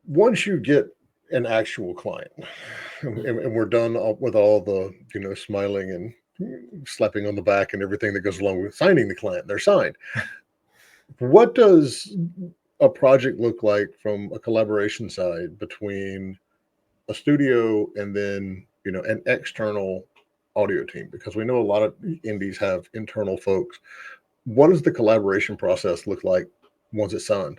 once you get an actual client, and we're done with all the smiling and slapping on the back and everything that goes along with signing the client, they're signed. What does a project look like from a collaboration side between a studio and then an external audio team? Because we know a lot of indies have internal folks. What does the collaboration process look like once it's signed?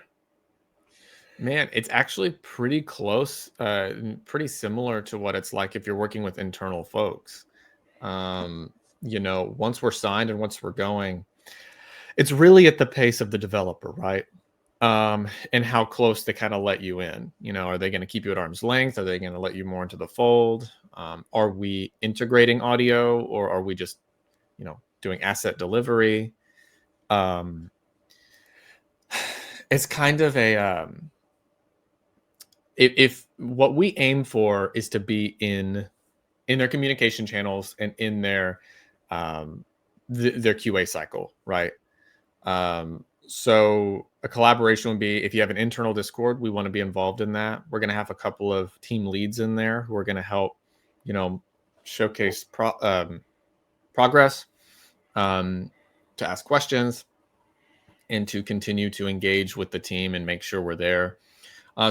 Man, it's actually pretty close, pretty similar to what it's like if you're working with internal folks. Once we're signed and once we're going, it's really at the pace of the developer, right? And how close they kind of let you in. Are they going to keep you at arm's length? Are they going to let you more into the fold? Are we integrating audio, or are we just, doing asset delivery? It's kind of a if what we aim for is to be in their communication channels and in their their QA cycle, right? So a collaboration would be, if you have an internal Discord, we want to be involved in that. We're going to have a couple of team leads in there who are going to help, showcase progress, to ask questions, and to continue to engage with the team and make sure we're there.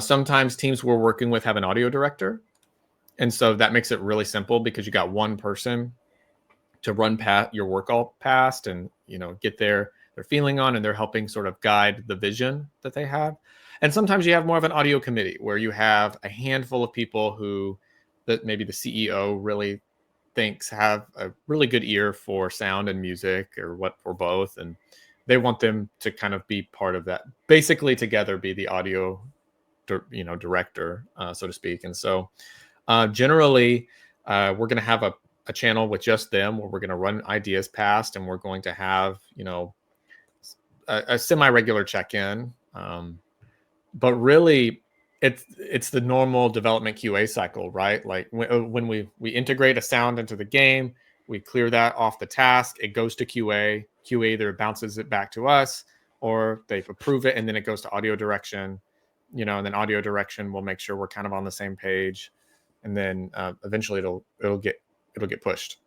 Sometimes teams we're working with have an audio director. And so that makes it really simple, because you got one person to run your work all past and, get their feeling on, and they're helping sort of guide the vision that they have. And sometimes you have more of an audio committee where you have a handful of people that maybe the CEO really thinks have a really good ear for sound and music, or for both. And they want them to kind of be part of that, basically together be the audio, director, so to speak. And so generally, we're going to have a channel with just them, where we're going to run ideas past, and we're going to have, a semi-regular check-in. But really, it's the normal development QA cycle, right? Like when we integrate a sound into the game, we clear that off the task, it goes to QA. QA either bounces it back to us, or they approve it, and then it goes to audio direction, and then audio direction will make sure we're kind of on the same page. And then eventually it'll get pushed.